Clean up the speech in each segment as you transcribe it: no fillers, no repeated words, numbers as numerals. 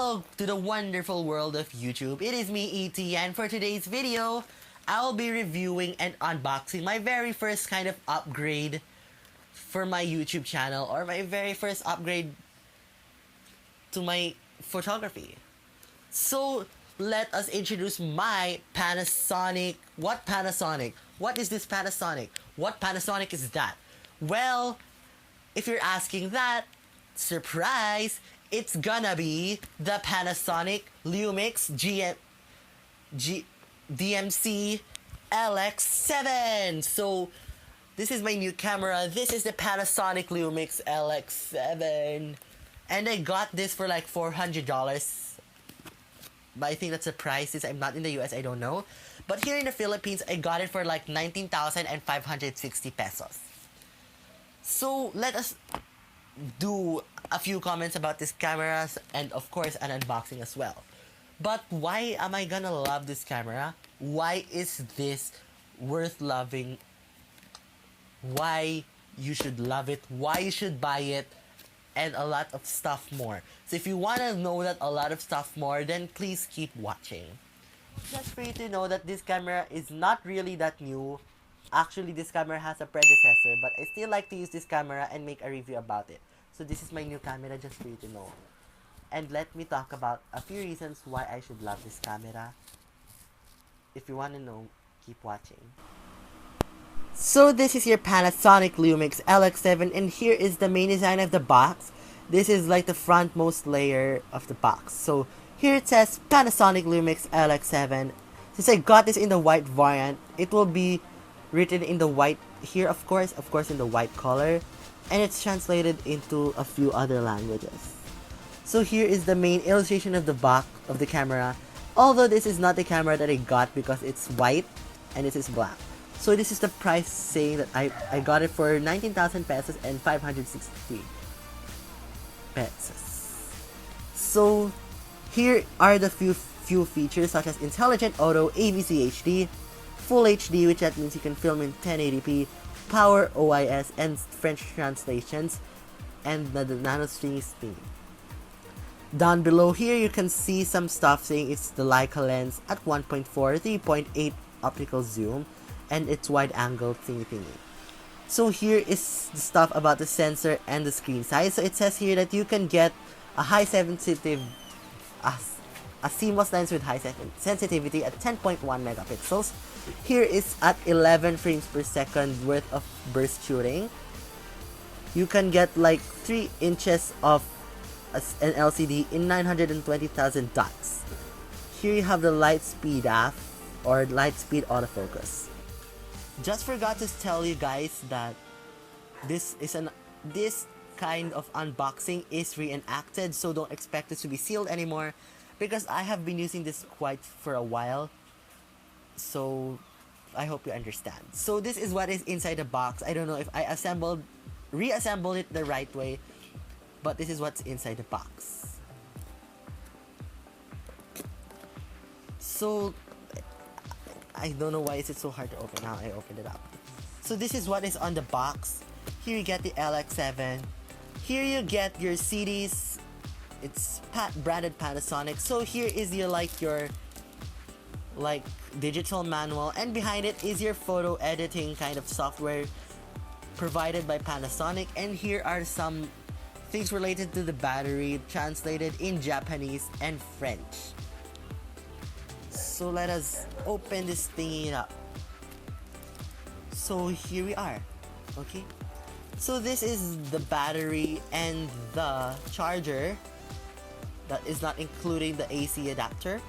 Hello to the wonderful world of YouTube. It is me, E.T., and for today's video, I'll be reviewing and unboxing my very first kind of upgrade for my YouTube channel, or my very first upgrade to my photography. So, let us introduce my Panasonic. What Panasonic? What is this Panasonic? What Panasonic is that? Well, if you're asking that, surprise! It's gonna be the Panasonic Lumix DMC LX7. So, this is my new camera. This is the Panasonic Lumix LX7. And I got this for like $400. But I think that's a price since I'm not in the US, I don't know. But here in the Philippines, I got it for like 19,560 pesos. So, let us do a few comments about these cameras and of course an unboxing as well. But why am I gonna love this camera? Why is this worth loving? Why you should love it? Why you should buy it? And a lot of stuff more. So if you wanna know that a lot of stuff more, then please keep watching. Just for you to know that this camera is not really that new. Actually, this camera has a predecessor, but I still like to use this camera and make a review about it. So this is my new camera, just for you to know. And let me talk about a few reasons why I should love this camera. If you want to know, keep watching. So this is your Panasonic Lumix LX7, and here is the main design of the box. This is like the frontmost layer of the box. So here it says Panasonic Lumix LX7. Since I got this in the white variant, it will be written in the white here, of course in the white color, and it's translated into a few other languages. So here is the main illustration of the back of the camera, although this is not the camera that I got because it's white and this is black. So this is the price saying that I got it for 19,000 pesos and 563 pesos. So here are the few features such as Intelligent Auto, AVC HD, Full HD, which that means you can film in 1080p, Power OIS, and French translations, and the nano string speed. Down below here, you can see some stuff saying it's the Leica lens at 1.4, 3.8 optical zoom, and its wide angle thingy. So here is the stuff about the sensor and the screen size. So it says here that you can get a high sensitive, a CMOS lens with high sensitivity at 10.1 megapixels. Here is at 11 frames per second worth of burst shooting. You can get like 3 inches of an LCD in 920,000 dots. Here you have the light speed AF or light speed autofocus. Just forgot to tell you guys that this kind of unboxing is reenacted, so don't expect it to be sealed anymore because I have been using this quite for a while. So I hope you understand. So this is what is inside the box. I don't know if I reassembled it the right way, but this is what's inside the box. So I don't know why is it so hard to open. Now I opened it up. So this is what is on the box. Here you get the LX7. Here you get your CDs. It's branded Panasonic. So here is your digital manual, and behind it is your photo editing kind of software provided by Panasonic, and here are some things related to the battery translated in Japanese and French. So let us open this thingy up. So here we are. Okay, so this is the battery and the charger. That is not including the AC adapter.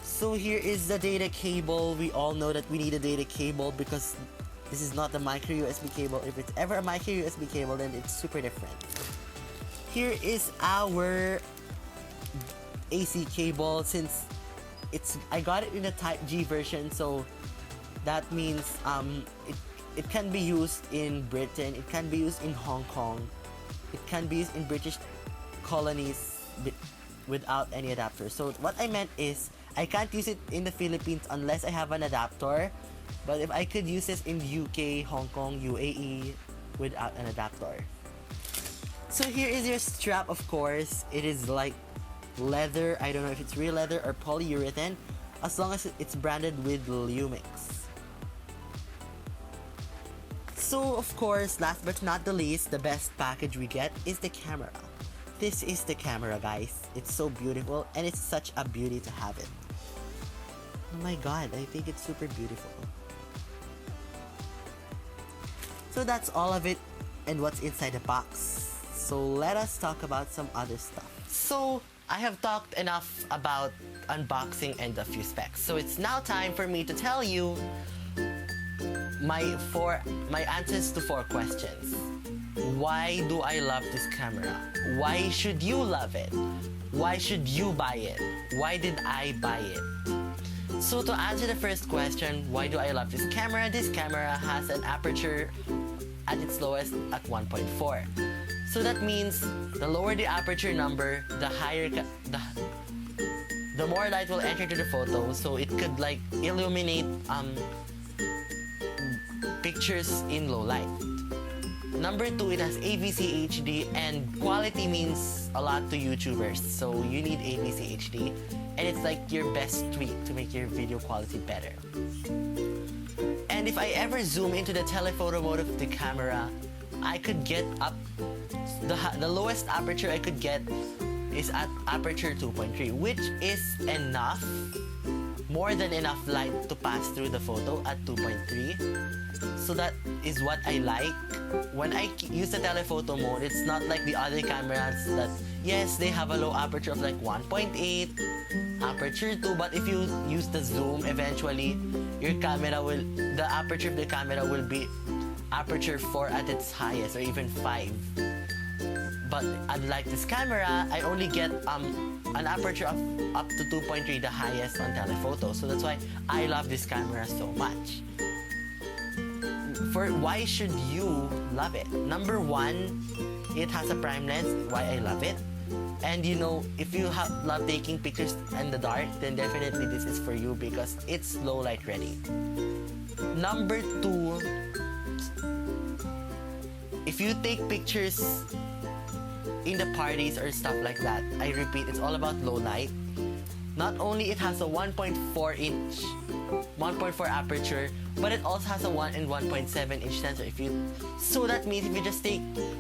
So here is the data cable. We all know that we need a data cable because this is not the micro USB cable. If it's ever a micro USB cable, then it's super different. Here is our AC cable. Since I got it in the Type G version, so that means it can be used in Britain, it can be used in Hong Kong, it can be used in British colonies without any adapter. So what I meant is I can't use it in the Philippines unless I have an adapter, but if I could use this in UK, Hong Kong, UAE without an adapter. So here is your strap, of course. It is like leather. I don't know if it's real leather or polyurethane, as long as it's branded with Lumix. So of course, last but not the least, the best package we get is the camera. This is the camera, guys. It's so beautiful, and it's such a beauty to have it. Oh my god, I think it's super beautiful. So that's all of it and what's inside the box. So let us talk about some other stuff. So I have talked enough about unboxing and a few specs. So it's now time for me to tell you my answers to 4 questions. Why do I love this camera? Why should you love it? Why should you buy it? Why did I buy it? So to answer the first question, why do I love this camera? This camera has an aperture at its lowest at 1.4. So that means the lower the aperture number, the higher the more light will enter to the photo, so it could like illuminate pictures in low light. Number 2, it has AVC HD, and quality means a lot to YouTubers, so you need AVC HD, and it's like your best tweak to make your video quality better. And if I ever zoom into the telephoto mode of the camera, I could get up the lowest aperture I could get is at aperture 2.3, which is enough, more than enough light to pass through the photo at 2.3. So that is what I like. When I use the telephoto mode, it's not like the other cameras that, yes, they have a low aperture of like 1.8, aperture 2, but if you use the zoom, eventually the aperture of the camera will be aperture 4 at its highest, or even 5. But unlike this camera, I only get an aperture of up to 2.3, the highest on telephoto. So that's why I love this camera so much. Why should you love it? Number 1, it has a prime lens, why I love it. And you know, if you love taking pictures in the dark, then definitely this is for you because it's low light ready. Number 2, if you take pictures in the parties or stuff like that, I repeat, it's all about low light. Not only it has a 1.4 aperture, but it also has a 1 and 1.7 inch sensor. So that means if you just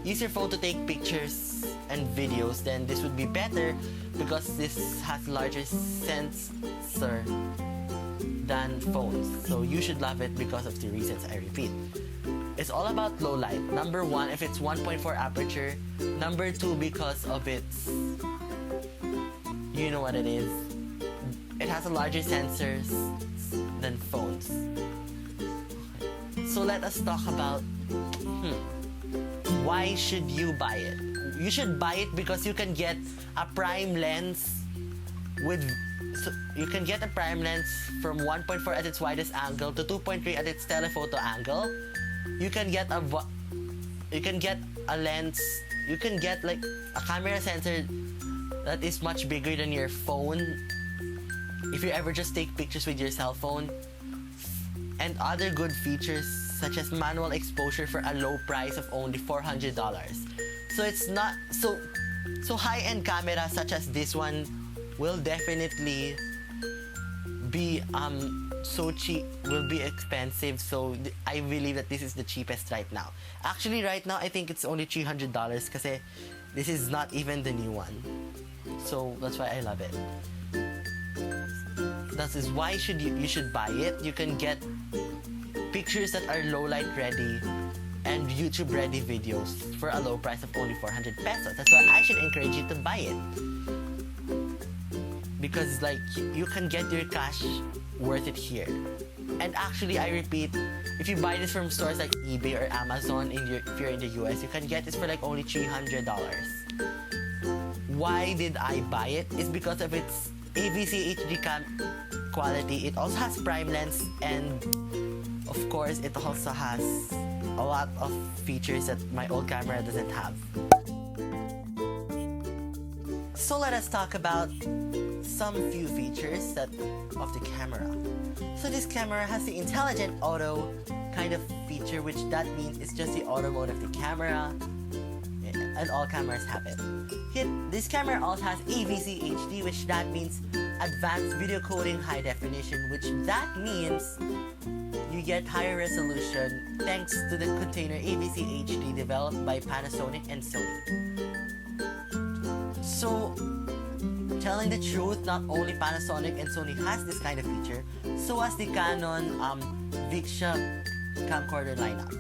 use your phone to take pictures and videos, then this would be better because this has larger sensor than phones. So you should love it because of the reasons I repeat. It's all about low light. Number 1, if it's 1.4 aperture. Number 2, because of its, you know what it is. It has a larger sensors than phones. Okay. So let us talk about why should you buy it? You should buy it because you can get a prime lens you can get a prime lens from 1.4 at its widest angle to 2.3 at its telephoto angle. You can get a lens. You can get like a camera sensor that is much bigger than your phone if you ever just take pictures with your cell phone, and other good features such as manual exposure for a low price of only $400. So it's not so high-end cameras such as this one will definitely be so cheap, will be expensive. So I believe that this is the cheapest right now. Actually, right now I think it's only $300 kasi this is not even the new one. So that's why I love it. That is why you should buy it. You can get pictures that are low light ready and YouTube ready videos for a low price of only 400 pesos. That's why I should encourage you to buy it. Because like you can get your cash worth it here. And actually, I repeat, if you buy this from stores like eBay or Amazon if you're in the US, you can get this for like only $300. Why did I buy it? It's because of its AVC HD quality. It also has prime lens, and of course it also has a lot of features that my old camera doesn't have. So let us talk about some few features of the camera. So this camera has the intelligent auto kind of feature, which that means it's just the auto mode of the camera. and all cameras have it. This camera also has AVC HD, which that means Advanced Video Coding High Definition, which that means you get higher resolution thanks to the container AVC HD developed by Panasonic and Sony. So, telling the truth, not only Panasonic and Sony has this kind of feature, so has the Canon Vixa camcorder lineup.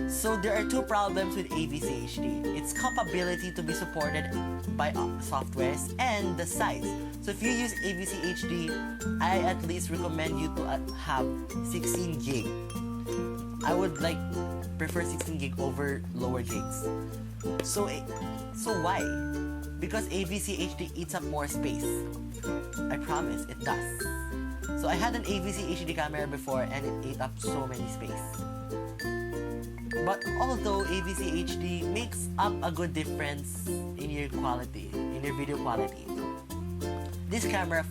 So there are two problems with AVC HD. Its capability to be supported by softwares and the size. So if you use AVC HD, I at least recommend you to have 16 gig. I would prefer 16 gig over lower gigs. So why? Because AVC HD eats up more space. I promise, it does. So I had an AVC HD camera before and it ate up so many space. But although AVC HD makes up a good difference in your quality, in your video quality, this camera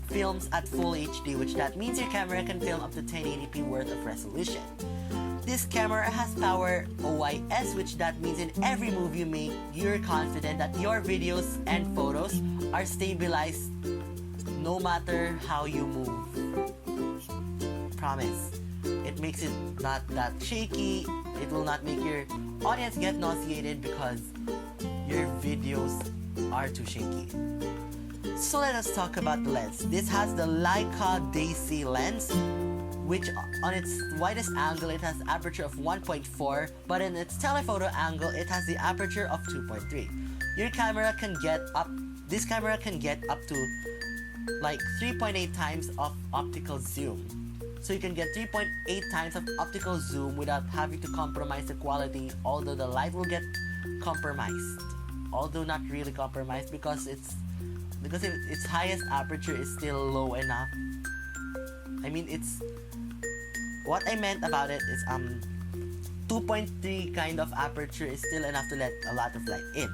films at full HD, which that means your camera can film up to 1080p worth of resolution. This camera has power OIS, which that means in every move you make, you're confident that your videos and photos are stabilized no matter how you move. Promise. It makes it not that shaky. It will not make your audience get nauseated because your videos are too shaky. So let us talk about the lens. This has the Leica Daisy lens, which on its widest angle it has aperture of 1.4, but in its telephoto angle it has the aperture of 2.3. This camera can get up to 3.8 times of optical zoom. So you can get 3.8 times of optical zoom without having to compromise the quality, although the light will get compromised. Although not really compromised because its highest aperture is still low enough. I mean, what I meant about it is 2.3 kind of aperture is still enough to let a lot of light in.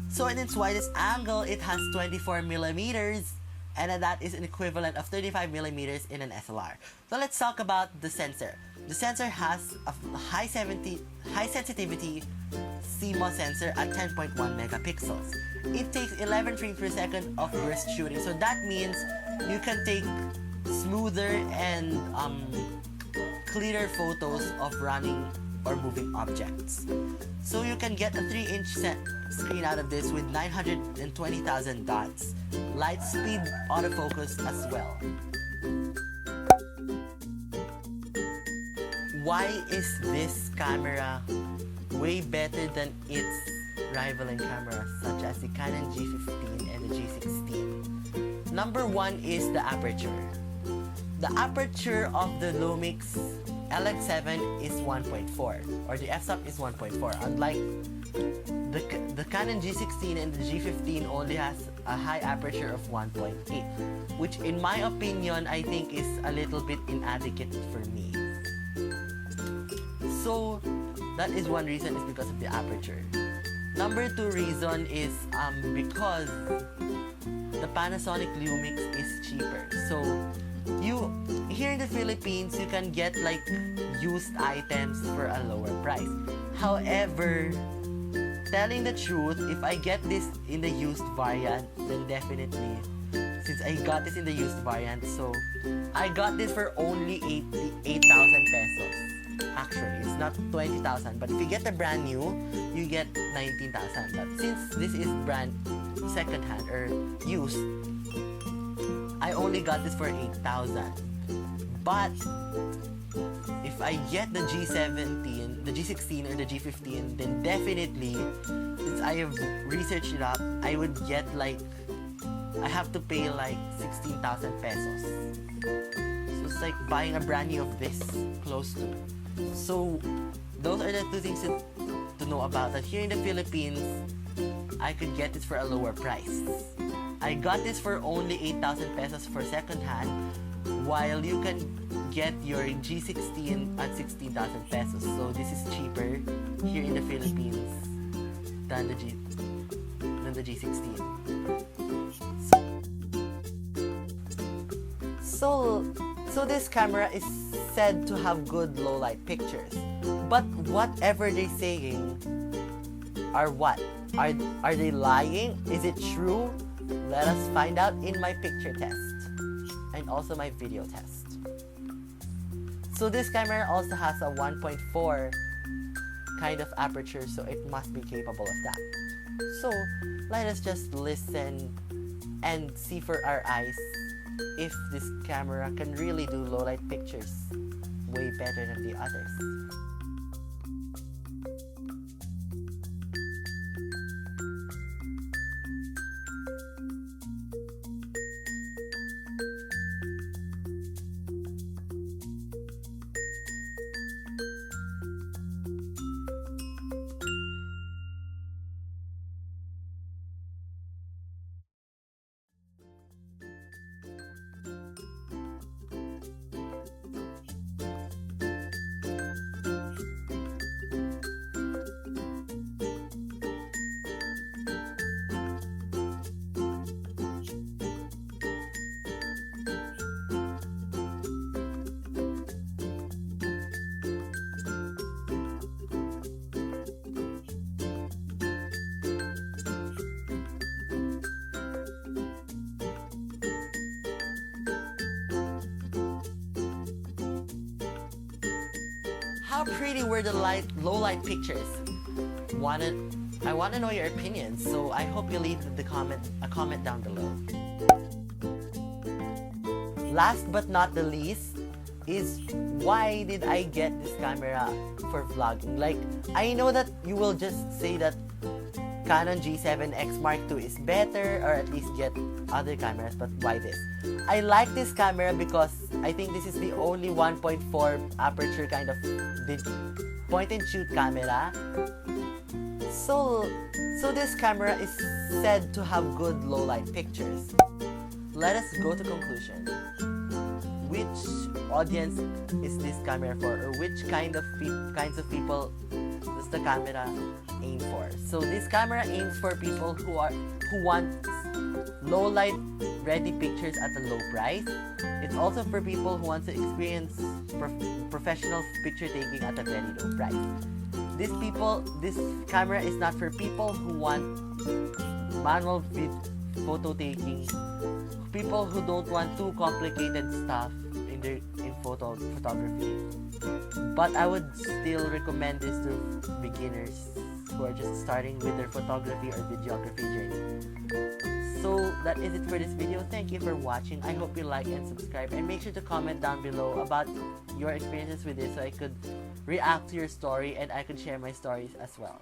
So in its widest angle, it has 24 millimeters, and that is an equivalent of 35 millimeters in an SLR. So let's talk about the sensor. The sensor has a high sensitivity CMOS sensor at 10.1 megapixels. It takes 11 frames per second of burst shooting, so that means you can take smoother and clearer photos of running or moving objects. So you can get a 3-inch screen out of this with 920,000 dots. Light speed autofocus as well. Why is this camera way better than its rivaling cameras such as the Canon G15 and the G16? Number one is the aperture. The aperture of the Lumix LX7 is 1.4, or the f-stop is 1.4, unlike the Canon G16 and the G15 only has a high aperture of 1.8, which in my opinion I think is a little bit inadequate for me. So that is one reason, is because of the aperture. Number two reason is because the Panasonic Lumix is cheaper. So here in the Philippines, you can get used items for a lower price. However, telling the truth, if I get this in the used variant, then definitely, since I got this in the used variant, so I got this for only 8,000 pesos. Actually, it's not 20,000, but if you get the brand new, you get 19,000. But since this is brand second hand or used, I only got this for 8,000. But if I get the G17, the G16 or the G15, then definitely, since I have researched it up, I would get I have to pay 16,000 pesos. So it's like buying a brand new of this, close to. So those are the two things to know about, that here in the Philippines, I could get this for a lower price. I got this for only 8,000 pesos for second hand, while you can get your G16 at 16,000 pesos. So this is cheaper here in the Philippines than the G16. So this camera is said to have good low light pictures. But whatever they're saying, are what? Are they lying? Is it true? Let us find out in my picture test and also my video test. So this camera also has a 1.4 kind of aperture, so it must be capable of that. So let us just listen and see for our eyes if this camera can really do low light pictures way better than the others. How pretty were the low light pictures? I want to know your opinions, so I hope you leave a comment down below. Last but not the least is, why did I get this camera for vlogging? Like, I know that you will just say that Canon G7X Mark II is better, or at least get other cameras, but why this? I like this camera because I think this is the only 1.4 aperture kind of point and shoot camera. So this camera is said to have good low light pictures. Let us go to conclusion. Which audience is this camera for, or which kinds of people does the camera aim for? So this camera aims for people who want low light ready pictures at a low price. It's also for people who want to experience professional picture taking at a very low price. This camera is not for people who want manual photo taking, people who don't want too complicated stuff in photography. But I would still recommend this to beginners who are just starting with their photography or videography journey. So that is it for this video. Thank you for watching. I hope you like and subscribe, and make sure to comment down below about your experiences with this so I could react to your story and I could share my stories as well.